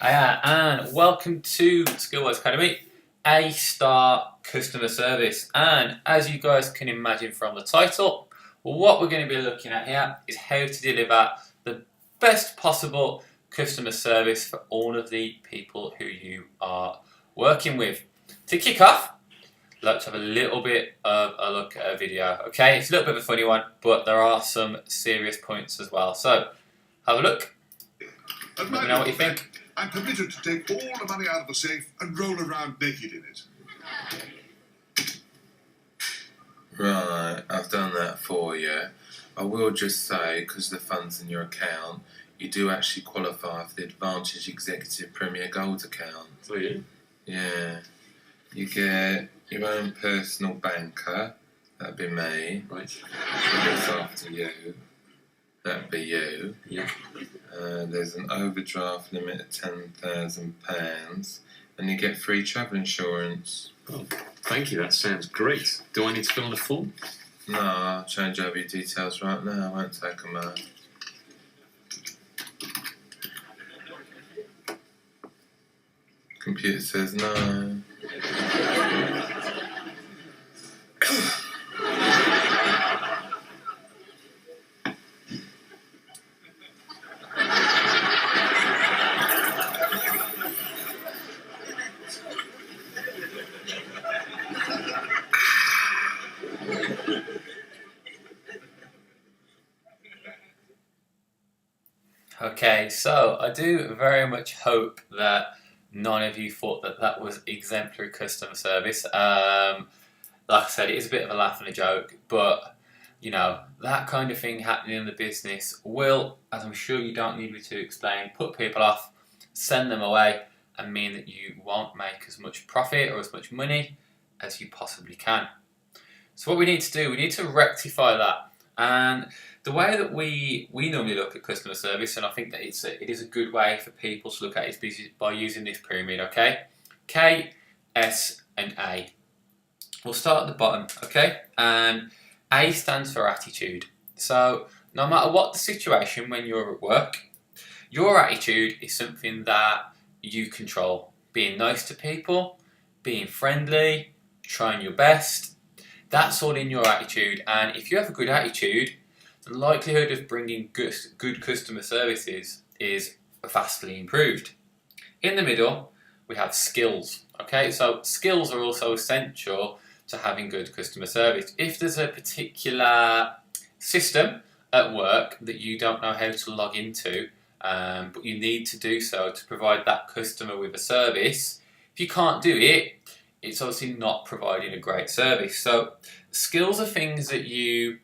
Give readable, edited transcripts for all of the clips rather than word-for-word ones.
And welcome to Skillwise Academy, A-Star Customer Service. And as you guys can imagine from the title, what we're going to be looking at here is how to deliver the best possible customer service for all of the people who you are working with. To kick off, I'd like to have a little bit of a look at a video. Okay, it's a little bit of a funny one, but there are some serious points as well. So, have a look. Let me know what you think. I'm permitted to take all the money out of the safe and roll around naked in it. Right, I've done that for you. I will just say, because the funds in your account, you do actually qualify for the Advantage Executive Premier Gold account. So you? Yeah. You get your own personal banker, that'd be me. Right. Who looks after you. That'd be you. Yeah. There's an overdraft limit of £10,000 and you get free travel insurance. Oh, thank you, that sounds great. Do I need to fill in a form? No, I'll change over your details right now, I won't take them out. Computer says no. Okay, so I do very much hope that none of you thought that that was exemplary customer service. Like I said, it is a bit of a laugh and a joke, but you know, that kind of thing happening in the business will, as I'm sure you don't need me to explain, put people off, send them away, and mean that you won't make as much profit or as much money as you possibly can. So what we need to do, we need to rectify that. And the way that we normally look at customer service, and I think that it is a good way for people to look at it, is by using this pyramid, okay? K, S, and A. We'll start at the bottom, okay? And A stands for attitude. So no matter what the situation when you're at work, your attitude is something that you control. Being nice to people, being friendly, trying your best, that's all in your attitude. And if you have a good attitude, the likelihood of bringing good customer services is vastly improved. In the middle, we have skills. Okay, so skills are also essential to having good customer service. If there's a particular system at work that you don't know how to log into, but you need to do so to provide that customer with a service, if you can't do it, it's obviously not providing a great service. So skills are things that you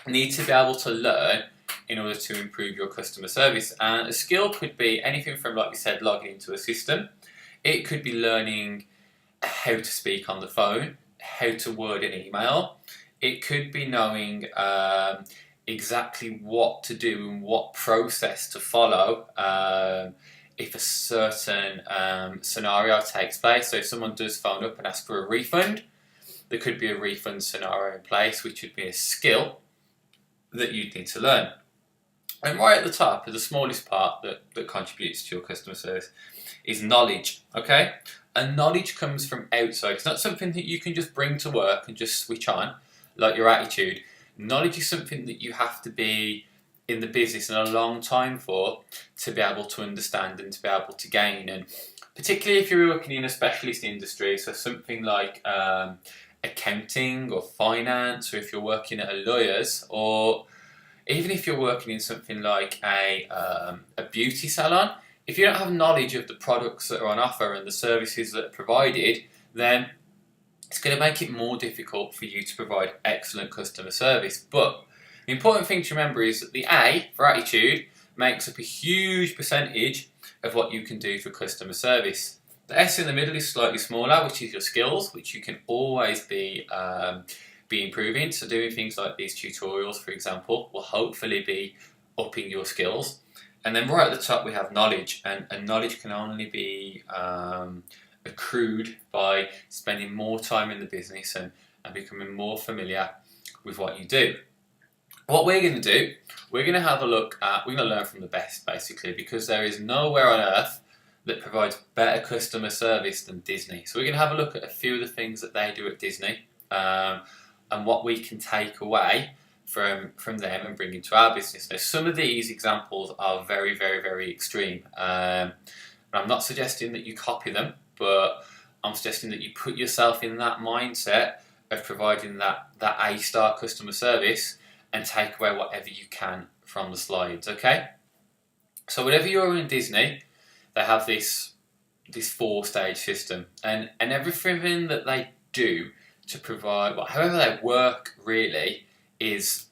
need to be able to learn in order to improve your customer service. And a skill could be anything from, like we said, logging into a system. It could be learning how to speak on the phone, how to word an email. It could be knowing exactly what to do and what process to follow if a certain scenario takes place. So if someone does phone up and ask for a refund, there could be a refund scenario in place, which would be a skill that you'd need to learn. And right at the top, the smallest part that contributes to your customer service is knowledge, okay? And knowledge comes from outside. It's not something that you can just bring to work and just switch on, like your attitude. Knowledge is something that you have to be in the business in a long time for to be able to understand and to be able to gain. And particularly if you're working in a specialist industry, so something like accounting or finance, or if you're working at a lawyer's, or even if you're working in something like a beauty salon, if you don't have knowledge of the products that are on offer and the services that are provided, then it's going to make it more difficult for you to provide excellent customer service. But the important thing to remember is that the A for attitude makes up a huge percentage of what you can do for customer service. The S in the middle is slightly smaller, which is your skills, which you can always be improving. So doing things like these tutorials, for example, will hopefully be upping your skills. And then right at the top we have knowledge, and knowledge can only be accrued by spending more time in the business and becoming more familiar with what you do. What we're going to do, we're going to have a look at, we're going to learn from the best basically, because there is nowhere on earth that provides better customer service than Disney. So we're going to have a look at a few of the things that they do at Disney, and what we can take away from them and bring into our business. Now, some of these examples are very, very, very extreme. And I'm not suggesting that you copy them, but I'm suggesting that you put yourself in that mindset of providing that A-star customer service and take away whatever you can from the slides, okay? So whenever you're in Disney, they have this 4-stage system, and everything that they do to provide, well, however they work really is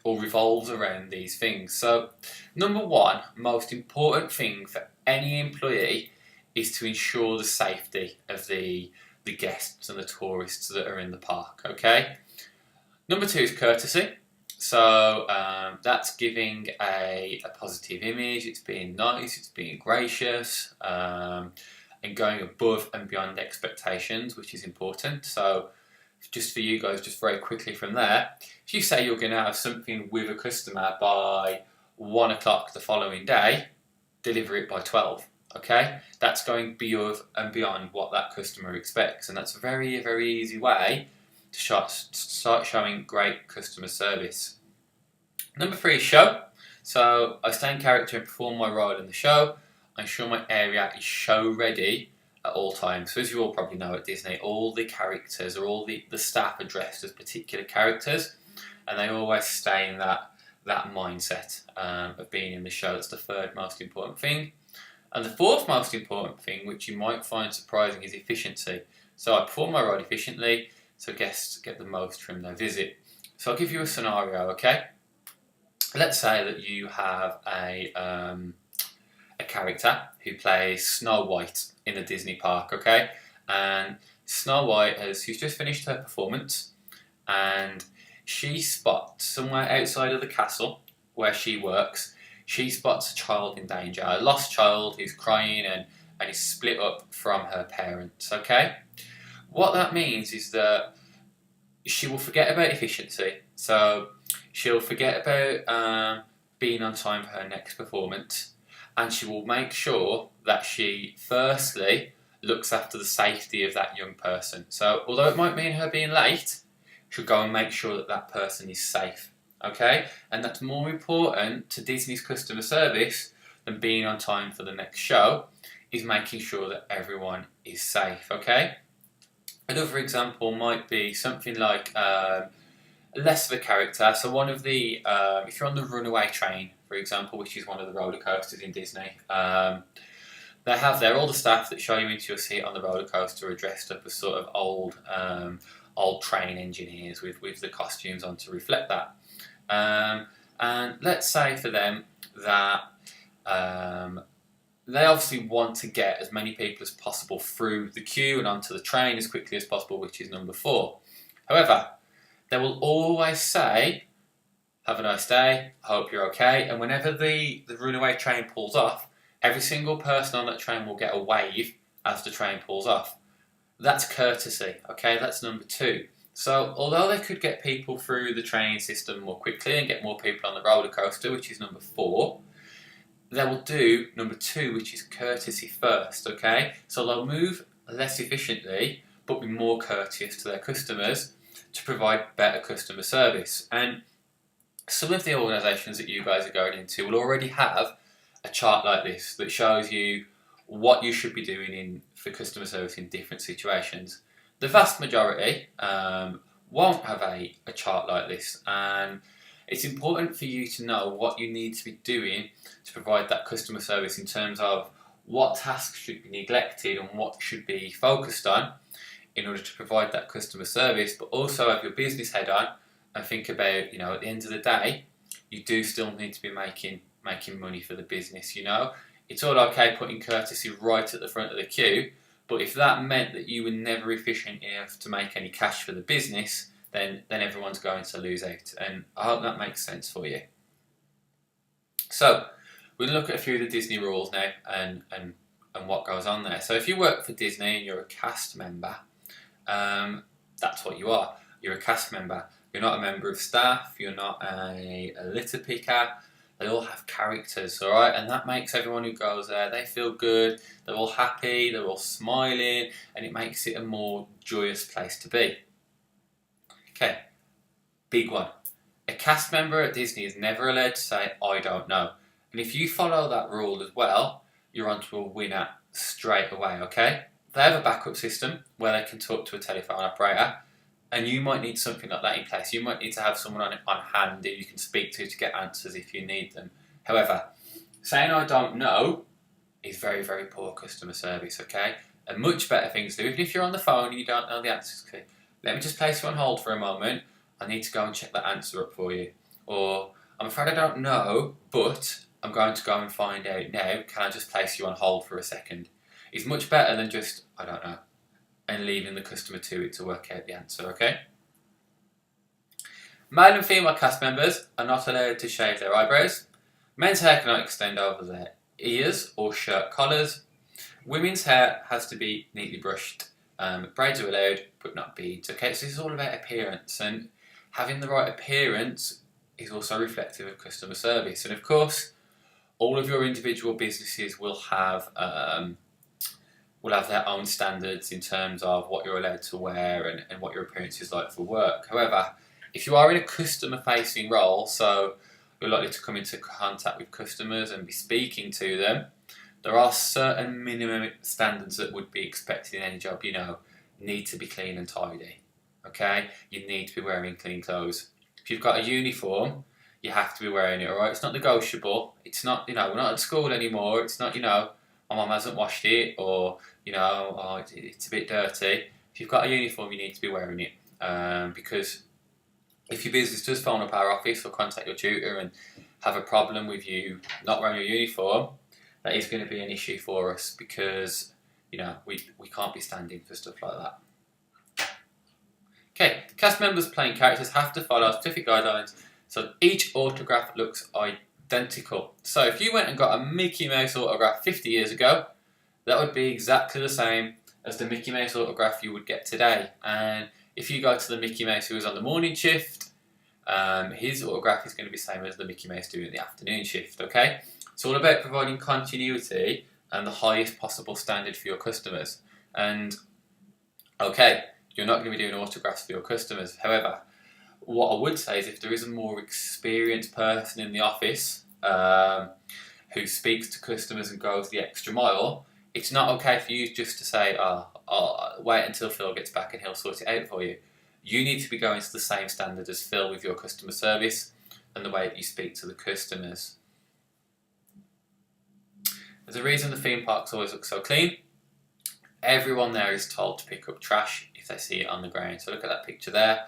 or revolves around these things. So number one, most important thing for any employee is to ensure the safety of the guests and the tourists that are in the park, okay? Number two is courtesy. So that's giving a positive image, it's being nice, it's being gracious, and going above and beyond expectations, which is important. So just for you guys, just very quickly from there, if you say you're going to have something with a customer by 1 o'clock the following day, deliver it by 12. Okay, that's going above and beyond what that customer expects, and that's a very, very easy way to start showing great customer service. Number three is show. So I stay in character and perform my role in the show. I ensure my area is show ready at all times. So as you all probably know at Disney, all the characters or all the staff are dressed as particular characters, and they always stay in that mindset of being in the show. That's the third most important thing. And the fourth most important thing, which you might find surprising, is efficiency. So I perform my role efficiently, so guests get the most from their visit. So I'll give you a scenario, okay? Let's say that you have a character who plays Snow White in a Disney park, okay? And Snow White she's just finished her performance, and she spots somewhere outside of the castle where she works, she spots a child in danger, a lost child who's crying and is split up from her parents, okay? What that means is that she will forget about efficiency, so she'll forget about being on time for her next performance, and she will make sure that she firstly looks after the safety of that young person. So although it might mean her being late, she'll go and make sure that that person is safe. Okay, and that's more important to Disney's customer service than being on time for the next show, is making sure that everyone is safe. Okay, another example might be something like less of a character. So one of the if you're on the runaway train, for example, which is one of the roller coasters in Disney, they have there all the staff that show you into your seat on the roller coaster are dressed up as sort of old train engineers with the costumes on to reflect that. And let's say for them that they obviously want to get as many people as possible through the queue and onto the train as quickly as possible, which is number 4. However, they will always say, "Have a nice day, I hope you're okay," and whenever the runaway train pulls off, every single person on that train will get a wave as the train pulls off. That's courtesy, okay? That's number 2. So although they could get people through the train system more quickly and get more people on the roller coaster, which is number 4, they will do number 2, which is courtesy first, okay? So they'll move less efficiently, but be more courteous to their customers to provide better customer service. And some of the organisations that you guys are going into will already have a chart like this that shows you what you should be doing for customer service in different situations. The vast majority won't have a chart like this, and it's important for you to know what you need to be doing to provide that customer service in terms of what tasks should be neglected and what should be focused on in order to provide that customer service, but also have your business head on and think about, at the end of the day, you do still need to be making money for the business, It's all okay putting courtesy right at the front of the queue, but if that meant that you were never efficient enough to make any cash for the business, then everyone's going to lose out. And I hope that makes sense for you. So we'll look at a few of the Disney rules now and what goes on there. So if you work for Disney and you're a cast member, that's what you are. You're a cast member. You're not a member of staff. You're not a litter picker. they all have characters, alright? And that makes everyone who goes there, they feel good, they're all happy, they're all smiling, and it makes it a more joyous place to be. Okay, big one. A cast member at Disney is never allowed to say, I don't know. And if you follow that rule as well, you're onto a winner straight away, okay? They have a backup system where they can talk to a telephone operator, and you might need something like that in place. You might need to have someone on hand who you can speak to get answers if you need them. However, saying I don't know is very, very poor customer service, okay? A much better thing to do, even if you're on the phone and you don't know the answers, okay, let me just place you on hold for a moment. I need to go and check that answer up for you. Or, I'm afraid I don't know, but I'm going to go and find out now. Can I just place you on hold for a second? It's much better than just, I don't know, and leaving the customer to it to work out the answer, okay? Male and female cast members are not allowed to shave their eyebrows. Men's hair cannot extend over their ears or shirt collars. Women's hair has to be neatly brushed. Braids are allowed, but not beads, okay? So this is all about appearance, and having the right appearance is also reflective of customer service. And of course, all of your individual businesses will have their own standards in terms of what you're allowed to wear and what your appearance is like for work. However, if you are in a customer-facing role, so you're likely to come into contact with customers and be speaking to them, there are certain minimum standards that would be expected in any job. You know, need to be clean and tidy. Okay, you need to be wearing clean clothes. If you've got a uniform, you have to be wearing it. All right, it's not negotiable. It's not, we're not at school anymore. It's not, my mum hasn't washed it, or oh, it's a bit dirty. If you've got a uniform, you need to be wearing it, because if your business does phone up our office or contact your tutor and have a problem with you not wearing your uniform, that is going to be an issue for us, because we can't be standing for stuff like that. Okay, cast members playing characters have to follow specific guidelines, so each autograph looks identical. So if you went and got a Mickey Mouse autograph 50 years ago, that would be exactly the same as the Mickey Mouse autograph you would get today. And if you go to the Mickey Mouse who was on the morning shift, his autograph is going to be the same as the Mickey Mouse doing the afternoon shift, okay? It's all about providing continuity and the highest possible standard for your customers. And, okay, you're not going to be doing autographs for your customers. However, what I would say is if there is a more experienced person in the office who speaks to customers and goes the extra mile, it's not okay for you just to say, wait until Phil gets back and he'll sort it out for you. You need to be going to the same standard as Phil with your customer service and the way that you speak to the customers. There's a reason the theme parks always look so clean. Everyone there is told to pick up trash if they see it on the ground. So look at that picture there.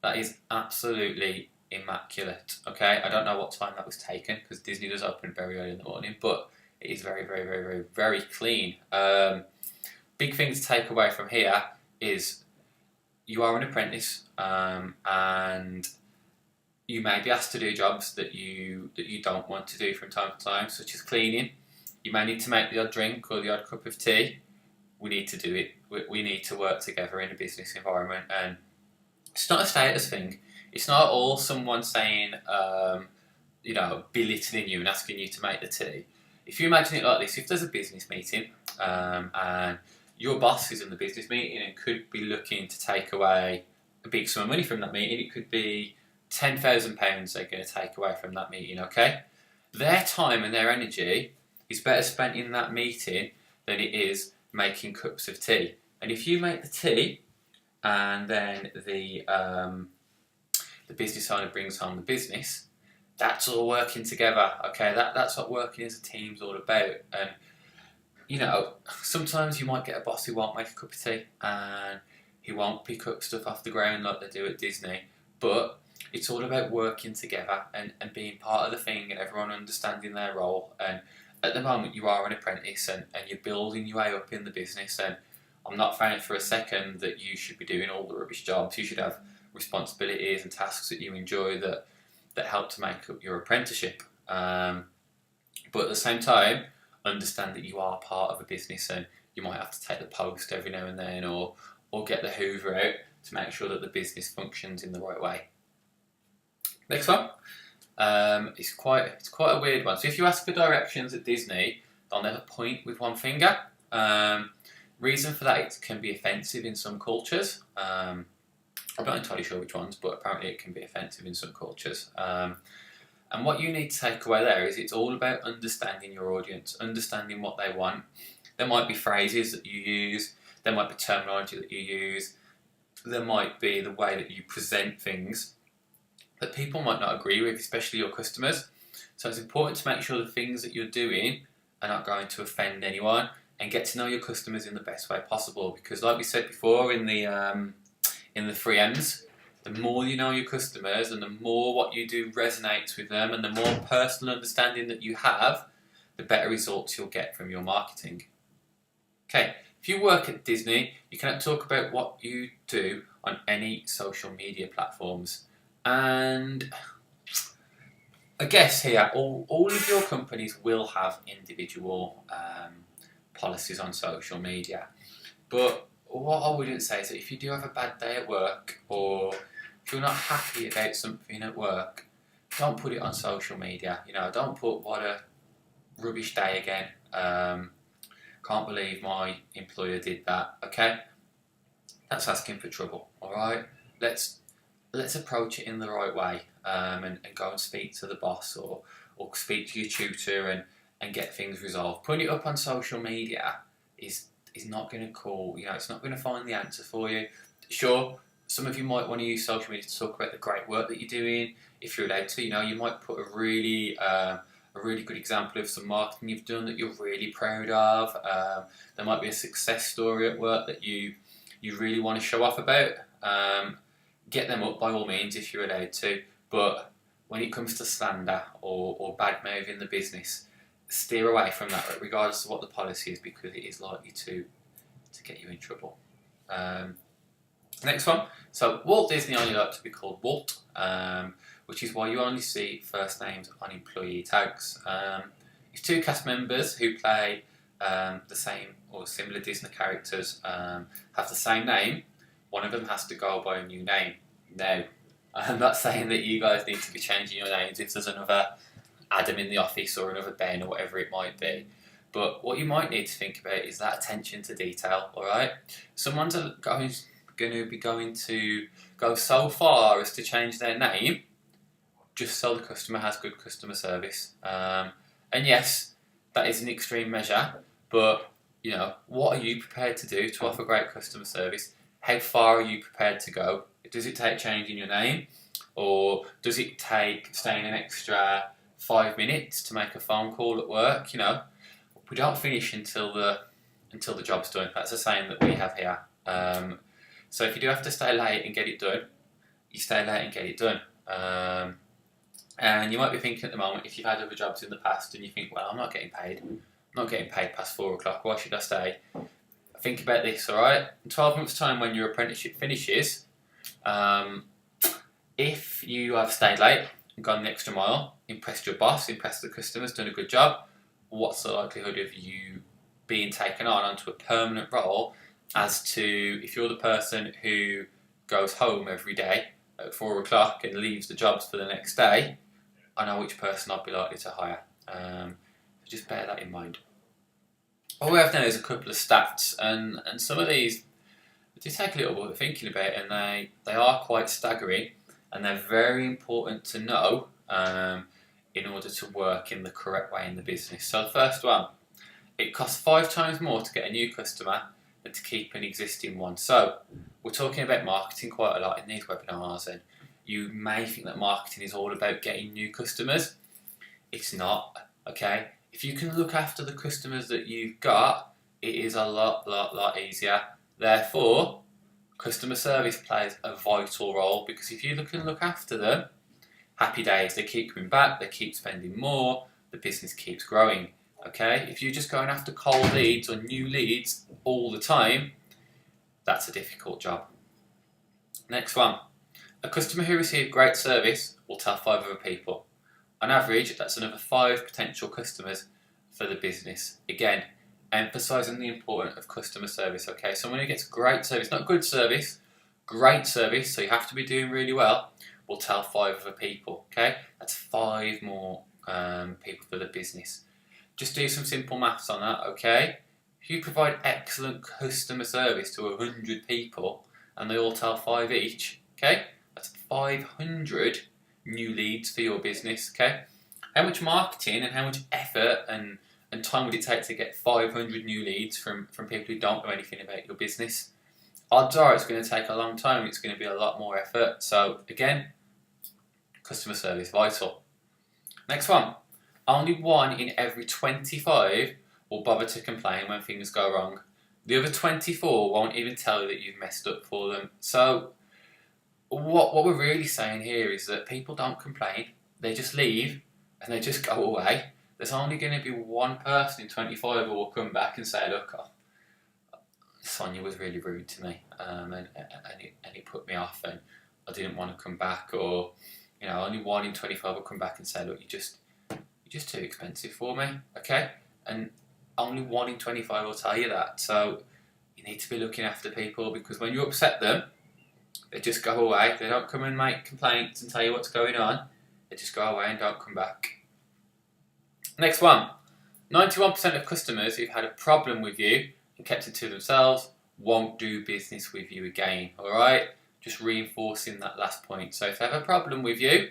That is absolutely immaculate. Okay, I don't know what time that was taken because Disney does open very early in the morning, but it is very, very, very, very, very clean. Big thing to take away from here is you are an apprentice, and you may be asked to do jobs that you don't want to do from time to time, such as cleaning. You may need to make the odd drink or the odd cup of tea. We need to do it. We need to work together in a business environment, and it's not a status thing. It's not all someone saying, belittling you and asking you to make the tea. If you imagine it like this, if there's a business meeting and your boss is in the business meeting and could be looking to take away a big sum of money from that meeting, it could be £10,000 they're going to take away from that meeting, okay? Their time and their energy is better spent in that meeting than it is making cups of tea. And if you make the tea and then the business owner brings home the business, that's all working together, okay? That's what working as a team's all about. And sometimes you might get a boss who won't make a cup of tea and he won't pick up stuff off the ground like they do at Disney, but it's all about working together and being part of the thing and everyone understanding their role. And at the moment you are an apprentice and you're building your way up in the business, and I'm not saying for a second that you should be doing all the rubbish jobs. You should have responsibilities and tasks that you enjoy that help to make up your apprenticeship. But at the same time, understand that you are part of a business and you might have to take the post every now and then or get the hoover out to make sure that the business functions in the right way. Next one. It's quite a weird one. So if you ask for directions at Disney, they'll never point with one finger. Reason for that, it can be offensive in some cultures. I'm not entirely sure which ones, but apparently it can be offensive in some cultures. And what you need to take away there is it's all about understanding your audience, understanding what they want. There might be phrases that you use, there might be terminology that you use, there might be the way that you present things that people might not agree with, especially your customers. So it's important to make sure the things that you're doing are not going to offend anyone, and get to know your customers in the best way possible. Because like we said before in the 3Ms, the more you know your customers and the more what you do resonates with them and the more personal understanding that you have, the better results you'll get from your marketing. Okay, if you work at Disney, you can talk about what you do on any social media platforms. And I guess here, all of your companies will have individual policies on social media. But what I wouldn't say is that if you do have a bad day at work, or if you're not happy about something at work, don't put it on social media. Don't put what a rubbish day again. Can't believe my employer did that. Okay, that's asking for trouble. All right, let's approach it in the right way, and go and speak to the boss or speak to your tutor and get things resolved. Putting it up on social media is not going to call. It's not going to find the answer for you. Sure, some of you might want to use social media to talk about the great work that you're doing. If you're allowed to, you might put a really good example of some marketing you've done that you're really proud of. There might be a success story at work that you really want to show off about. Get them up by all means if you're allowed to. But when it comes to slander or bad mouthing the business, steer away from that, regardless of what the policy is, because it is likely to get you in trouble. Next one. So Walt Disney only liked to be called Walt, which is why you only see first names on employee tags. If two cast members who play the same or similar Disney characters have the same name, one of them has to go by a new name. Now, I'm not saying that you guys need to be changing your names if there's another Adam in the office or another Ben or whatever it might be. But what you might need to think about is that attention to detail, alright? Someone's going to go so far as to change their name just so the customer has good customer service. And yes, that is an extreme measure, but what are you prepared to do to offer great customer service? How far are you prepared to go? Does it take changing your name, or does it take staying an extra 5 minutes to make a phone call at work? We don't finish until the job's done. That's a saying that we have here. So if you do have to stay late and get it done, you stay late and get it done. And you might be thinking at the moment, if you've had other jobs in the past and you think, well, I'm not getting paid past 4 o'clock, why should I stay? Think about this, alright? In 12 months' time, when your apprenticeship finishes, if you have stayed late and gone the extra mile, impressed your boss, impressed the customers, done a good job, what's the likelihood of you being taken onto a permanent role, as to if you're the person who goes home every day at 4 o'clock and leaves the jobs for the next day? I know which person I'd be likely to hire. So just bear that in mind. All we have now is a couple of stats, and some of these do take a little bit of thinking about, and they are quite staggering, and they're very important to know in order to work in the correct way in the business. So the first one, it costs 5 times more to get a new customer than to keep an existing one. So we're talking about marketing quite a lot in these webinars, and you may think that marketing is all about getting new customers. It's not, okay? If you can look after the customers that you've got, it is a lot easier. Therefore, customer service plays a vital role, because if you can look after them, happy days, they keep coming back, they keep spending more, the business keeps growing. Okay? If you're just going after cold leads or new leads all the time, that's a difficult job. Next one. A customer who received great service will tell 5 other people. On average, that's another 5 potential customers for the business. Again, emphasising the importance of customer service. Okay, someone who gets great service, not good service, great service, so you have to be doing really well, will tell 5 other people. Okay, that's 5 more people for the business. Just do some simple maths on that. Okay, if you provide excellent customer service to 100 people and they all tell 5 each, okay, that's 500 new leads for your business. Okay, how much marketing and how much effort and time would it take to get 500 new leads from people who don't know anything about your business? Odds are it's going to take a long time. It's going to be a lot more effort. So again, customer service vital. Next one. Only 1 in every 25 will bother to complain when things go wrong. The other 24 won't even tell you that you've messed up for them. So what we're really saying here is that people don't complain. They just leave and they just go away. There's only going to be 1 person in 25 who will come back and say, look, Sonia was really rude to me, and it put me off, and I didn't want to come back. Or, only 1 in 25 will come back and say, look, you're just too expensive for me, okay? And only 1 in 25 will tell you that. So you need to be looking after people, because when you upset them, they just go away. They don't come and make complaints and tell you what's going on. They just go away and don't come back. Next one. 91% of customers who've had a problem with you and kept it to themselves won't do business with you again. Alright? Just reinforcing that last point. So if they have a problem with you,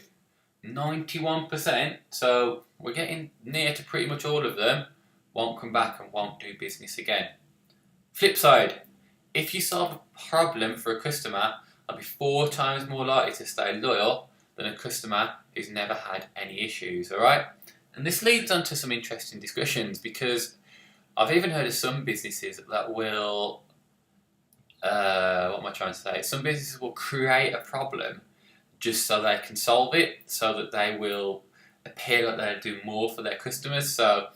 91%, so we're getting near to pretty much all of them, won't come back and won't do business again. Flip side. If you solve a problem for a customer, I'll be 4 times more likely to stay loyal than a customer who's never had any issues. Alright? And this leads on to some interesting discussions, because I've even heard of some businesses that will, what am I trying to say? Some businesses will create a problem just so they can solve it, so that they will appear like they're doing more for their customers. So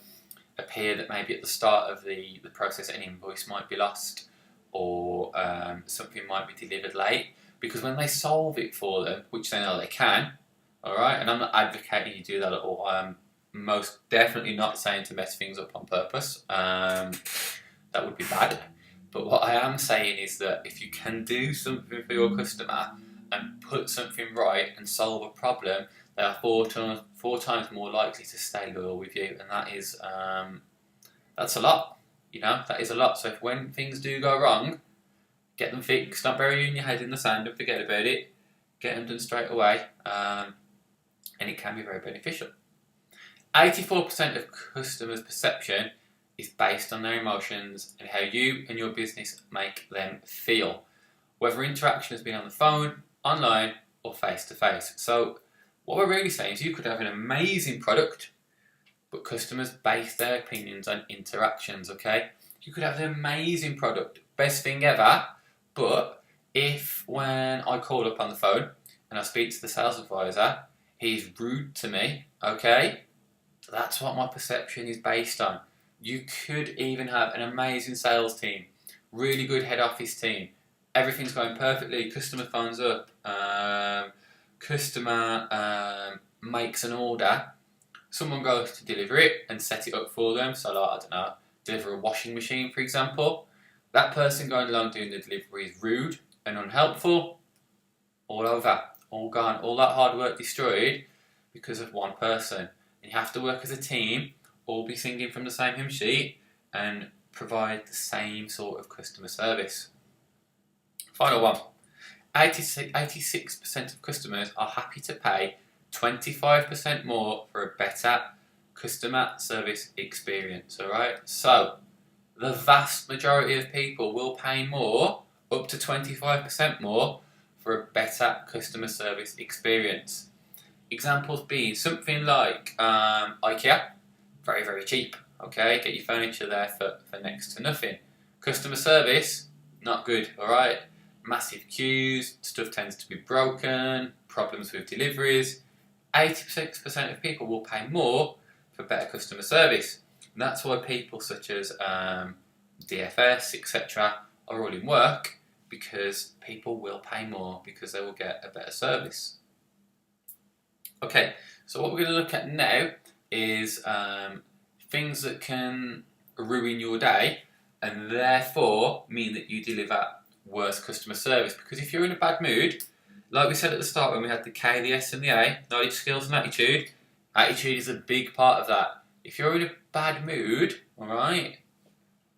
appear that maybe at the start of the process an invoice might be lost, or something might be delivered late, because when they solve it for them, which they know they can, alright, and I'm not advocating you do that at all. I'm most definitely not saying to mess things up on purpose. That would be bad. But what I am saying is that if you can do something for your customer and put something right and solve a problem, they are 4 times more likely to stay loyal with you, and that is that's a lot. That is a lot. So if when things do go wrong, get them fixed. Don't bury your head in the sand and forget about it. Get them done straight away, and it can be very beneficial. 84% of customers' perception is based on their emotions and how you and your business make them feel, whether interaction has been on the phone, online, or face-to-face. So what we're really saying is you could have an amazing product, but customers base their opinions on interactions, okay? You could have an amazing product, best thing ever, but if when I call up on the phone and I speak to the sales advisor, he's rude to me, okay? That's what my perception is based on. You could even have an amazing sales team, really good head office team, everything's going perfectly, customer phones up, customer makes an order, someone goes to deliver it and set it up for them, so like, I don't know, deliver a washing machine for example. That person going along doing the delivery is rude and unhelpful, all over, all gone, all that hard work destroyed because of one person. And you have to work as a team, all be singing from the same hymn sheet and provide the same sort of customer service. Final one. 86% of customers are happy to pay 25% more for a better customer service experience. Alright? So, the vast majority of people will pay more, up to 25% more, for a better customer service experience. Examples being something like IKEA, very, very cheap. Okay, get your furniture there for next to nothing. Customer service, not good, alright? Massive queues, stuff tends to be broken, problems with deliveries. 86% of people will pay more for better customer service. And that's why people such as DFS, etc. are all in work, because people will pay more because they will get a better service. Okay, so what we're going to look at now is things that can ruin your day and therefore mean that you deliver worse customer service. Because if you're in a bad mood Like we said at the start when we had the K, the S and the A, knowledge, skills and attitude, attitude is a big part of that. If you're in a bad mood, alright,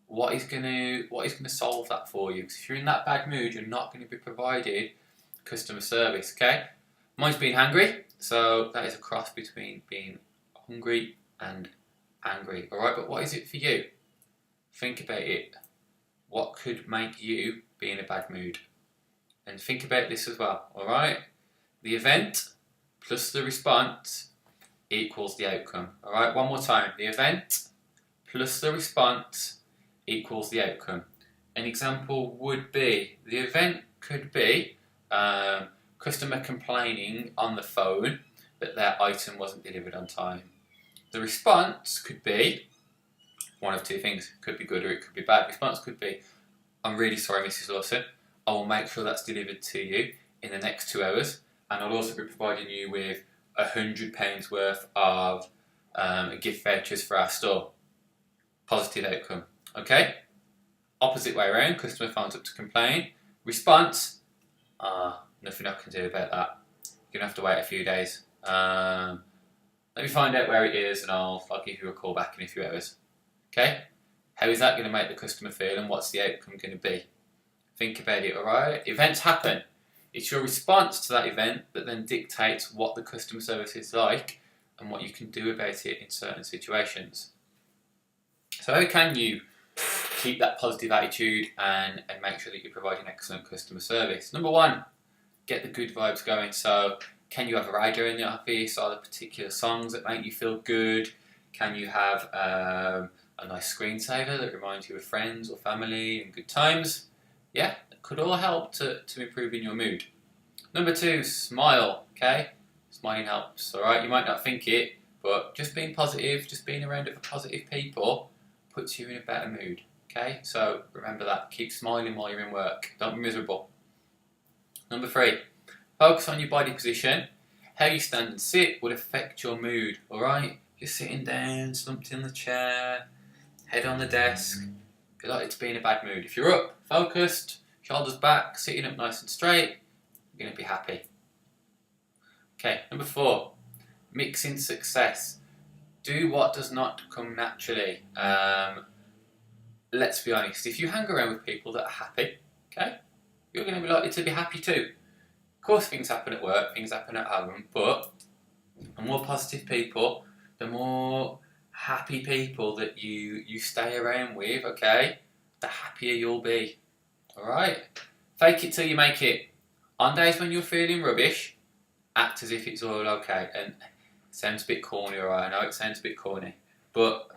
what is gonna solve that for you? Because if you're in that bad mood, you're not going to be provided customer service, okay? Mine's being hungry, so that is a cross between being hungry and angry, alright? But what is it for you? Think about it. What could make you be in a bad mood? And think about this as well, alright? The event plus the response equals the outcome, alright? One more time. The event plus the response equals the outcome. An example would be, the event could be customer complaining on the phone that their item wasn't delivered on time. The response could be one of two things. It could be good or it could be bad. Response could be, I'm really sorry, Mrs. Lawson. I will make sure that's delivered to you in the next 2 hours, and I'll also be providing you with £100 worth of gift vouchers for our store. Positive outcome. Okay? Opposite way around, customer phones up to complain. Response, nothing I can do about that. You're going to have to wait a few days. Let me find out where it is and I'll give you a call back in a few hours. Okay? How is that going to make the customer feel and what's the outcome going to be? Think about it, alright? Events happen. It's your response to that event that then dictates what the customer service is like and what you can do about it in certain situations. So how can you keep that positive attitude and make sure that you're providing excellent customer service? Number one, get the good vibes going. So can you have a radio in the office? Are there particular songs that make you feel good? Can you have a nice screensaver that reminds you of friends or family and good times? Yeah, it could all help to improve in your mood. Number two, smile, okay? Smiling helps, alright? You might not think it, but just being positive, just being around other positive people puts you in a better mood, okay? So remember that. Keep smiling while you're in work. Don't be miserable. Number three, focus on your body position. How you stand and sit will affect your mood, alright? If you're sitting down, slumped in the chair, head on the desk, you're likely to be in a bad mood. If you're up, focused, shoulders back, sitting up nice and straight, you're going to be happy. Okay, number four, mixing success. Do what does not come naturally. Let's be honest, if you hang around with people that are happy, okay, you're going to be likely to be happy too. Of course, things happen at work, things happen at home, but the more positive people, the more happy people that you stay around with, okay, the happier you'll be. Alright? Fake it till you make it. On days when you're feeling rubbish, act as if it's all okay. And it sounds a bit corny, alright? I know it sounds a bit corny, but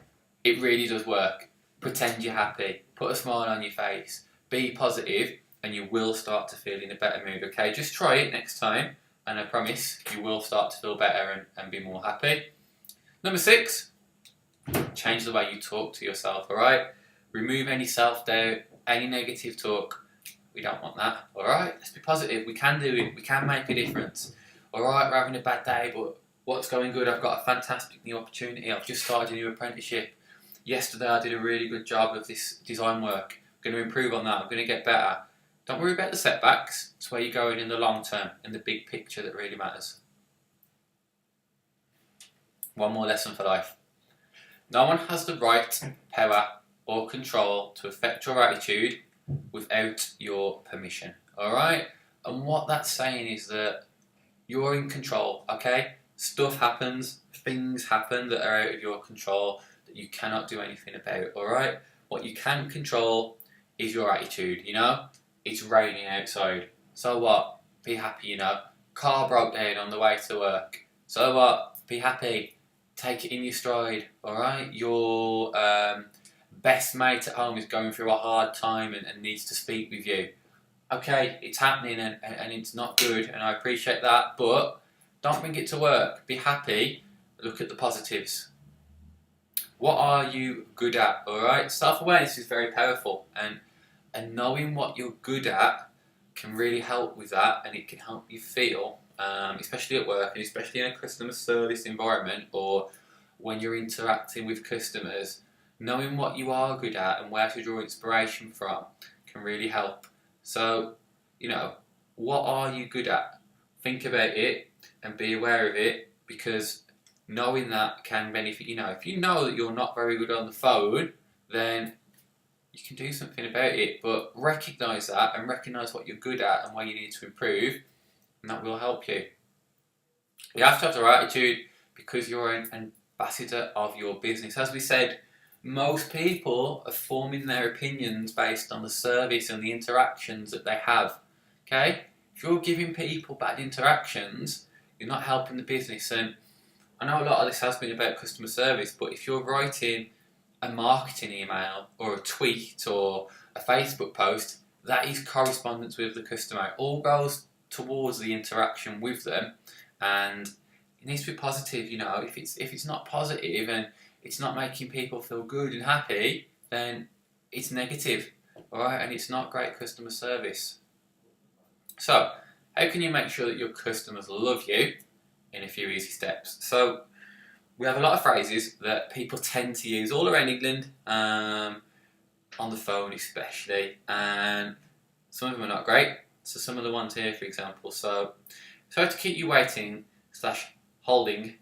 it really does work. Pretend you're happy. Put a smile on your face. Be positive, and you will start to feel in a better mood, okay? Just try it next time, and I promise you will start to feel better and be more happy. Number six, change the way you talk to yourself, alright? Remove any self-doubt, any negative talk. We don't want that, alright? Let's be positive. We can do it. We can make a difference. Alright, we're having a bad day, but what's going good? I've got a fantastic new opportunity. I've just started a new apprenticeship. Yesterday I did a really good job of this design work. I'm going to improve on that. I'm going to get better. Don't worry about the setbacks. It's where you're going in the long term, in the big picture that really matters. One more lesson for life. No one has the right, power, or control to affect your attitude without your permission. Alright? And what that's saying is that you're in control, okay? Stuff happens, things happen that are out of your control that you cannot do anything about, alright? What you can control is your attitude, you know? It's raining outside. So what? Be happy, you know? Car broke down on the way to work. So what? Be happy. Take it in your stride, alright? Your best mate at home is going through a hard time and needs to speak with you. Okay, it's happening and it's not good, and I appreciate that, but don't bring it to work. Be happy. Look at the positives. What are you good at, alright? Self-awareness is very powerful, and knowing what you're good at can really help with that, and it can help you feel, especially at work and especially in a customer service environment or when you're interacting with customers, knowing what you are good at and where to draw inspiration from can really help. So, you know, what are you good at? think about it and be aware of it, because knowing that can benefit you. If you know that you're not very good on the phone, then you can do something about it, but recognise that and recognise what you're good at and where you need to improve, and that will help you. You have to have the right attitude because you're an ambassador of your business. As we said, most people are forming their opinions based on the service and the interactions that they have. Okay? If you're giving people bad interactions, you're not helping the business. And I know a lot of this has been about customer service, but if you're writing a marketing email or a tweet or a Facebook post, that is correspondence with the customer. It all goes towards the interaction with them, and it needs to be positive. If it's not positive and it's not making people feel good and happy, then it's negative, alright, and it's not great customer service. So, how can you make sure that your customers love you? In a few easy steps. So, we have a lot of phrases that people tend to use all around England, on the phone especially, and some of them are not great. So some of the ones here, for example, so sorry to keep you waiting / holding,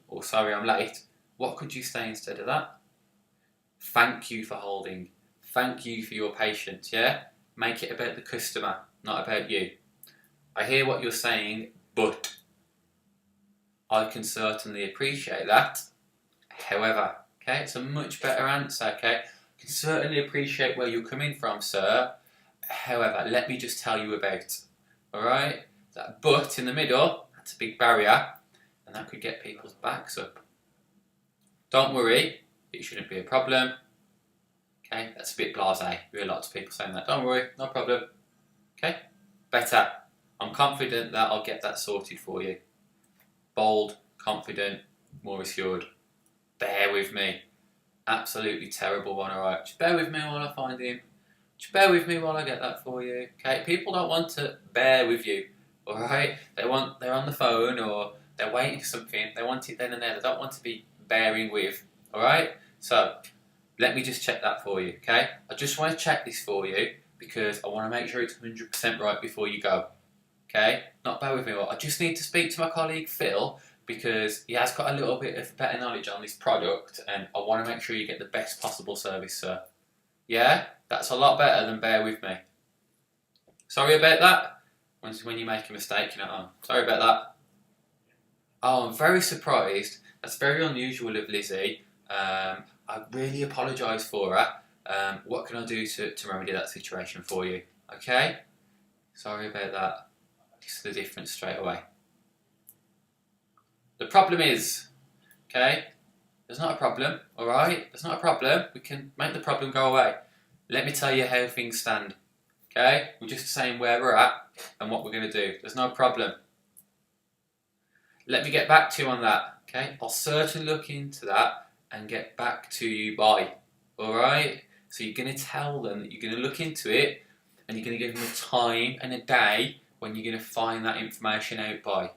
or sorry I'm late. What could you say instead of that? Thank you for holding. Thank you for your patience, yeah? Make it about the customer, not about you. I hear what you're saying, but I can certainly appreciate that. However, okay, it's a much better answer, okay? I can certainly appreciate where you're coming from, sir. However, let me just tell you about, alright? That but in the middle, that's a big barrier, and that could get people's backs up. Don't worry, it shouldn't be a problem. Okay, that's a bit blasé. We hear lots of people saying that. Don't worry, no problem. Okay, better. I'm confident that I'll get that sorted for you. Bold, confident, more assured. Bear with me. Absolutely terrible one, alright? Just bear with me while I find him. Just bear with me while I get that for you. Okay, people don't want to bear with you, alright? They're on the phone or they're waiting for something. They want it then and there. They don't want to be bearing with, alright? So, let me just check that for you, okay? I just want to check this for you because I want to make sure it's 100% right before you go. Okay? Not bear with me. I just need to speak to my colleague Phil because he has got a little bit of better knowledge on this product and I want to make sure you get the best possible service, sir. Yeah? That's a lot better than bear with me. Sorry about that. When you make a mistake, sorry about that. Oh, I'm very surprised. That's very unusual of Lizzie. I really apologise for her. What can I do to remedy that situation for you? Okay? Sorry about that. This is the difference straight away. The problem is, okay? There's not a problem, alright? There's not a problem. We can make the problem go away. Let me tell you how things stand. Okay? We're just saying where we're at and what we're going to do. There's no problem. Let me get back to you on that. Okay? I'll certainly look into that and get back to you by. Alright? So you're going to tell them that you're going to look into it and you're going to give them a time and a day when you're going to find that information out by.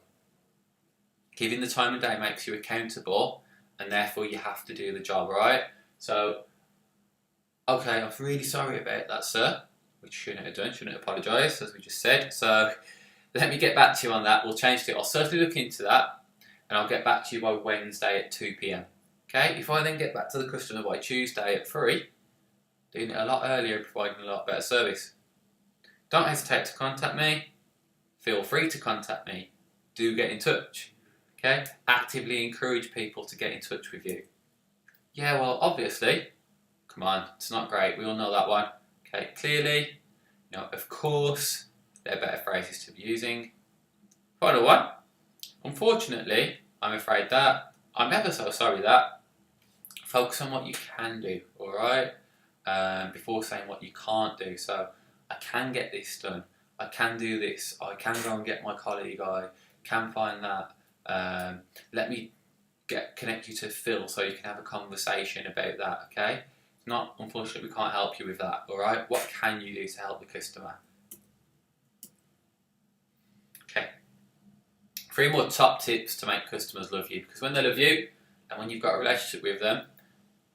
Giving the time of day makes you accountable and therefore you have to do the job, alright? So, okay, I'm really sorry about that, sir. Which shouldn't have done, shouldn't apologise, as we just said. So, let me get back to you on that. We'll change it. I'll certainly look into that and I'll get back to you by Wednesday at 2 PM. Okay, if I then get back to the customer by Tuesday at 3, doing it a lot earlier, providing a lot better service. Don't hesitate to contact me. Feel free to contact me. Do get in touch. Okay? Actively encourage people to get in touch with you. Yeah, well, obviously. Come on, it's not great. We all know that one. Okay, clearly. Of course, there are better phrases to be using. Final one. Unfortunately, I'm afraid that. I'm ever so sorry that. Focus on what you can do, alright? Before saying what you can't do. So, I can get this done. I can do this. I can go and get my colleague. I can find that. Let me connect you to Phil so you can have a conversation about that, okay? Not, unfortunately, we can't help you with that, alright? What can you do to help the customer? Okay. 3 more top tips to make customers love you, because when they love you and when you've got a relationship with them,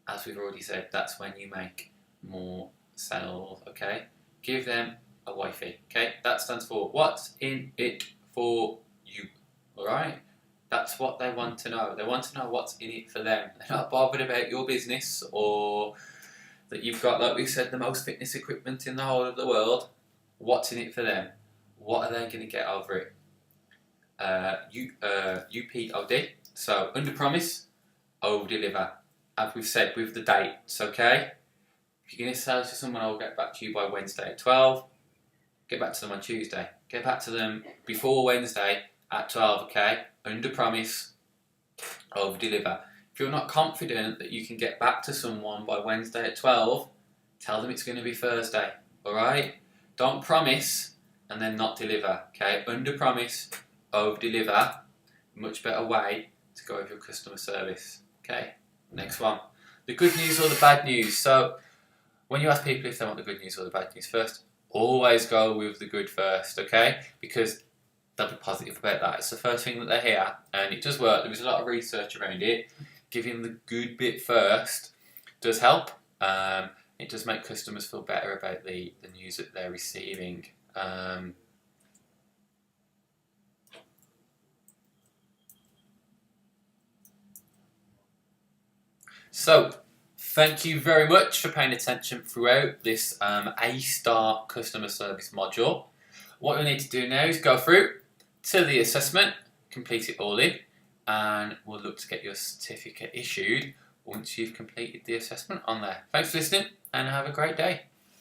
as we've already said, that's when you make more sales, okay? Give them a wifey, okay? That stands for what's in it for you. Alright? That's what they want to know. They want to know what's in it for them. They're not bothered about your business or that you've got, like we said, the most fitness equipment in the whole of the world. What's in it for them? What are they going to get over it? UPOD. So, under promise, over deliver. As we've said with the dates, okay? If you're going to sell to someone, I'll get back to you by Wednesday at 12. Get back to them on Tuesday. Get back to them before Wednesday at 12, okay? Under promise, over deliver. If you're not confident that you can get back to someone by Wednesday at 12, tell them it's going to be Thursday, alright? Don't promise and then not deliver, okay? Under promise, over deliver. Much better way to go with your customer service, okay? Next one. The good news or the bad news. So, when you ask people if they want the good news or the bad news first, always go with the good first, okay? Because they'll be positive about that. It's the first thing that they hear, and it does work. There is a lot of research around it. Giving the good bit first does help. It does make customers feel better about the news that they're receiving. So, thank you very much for paying attention throughout this A-Star customer service module. What we need to do now is go through to the assessment, complete it all in, and we'll look to get your certificate issued once you've completed the assessment on there. Thanks for listening and have a great day.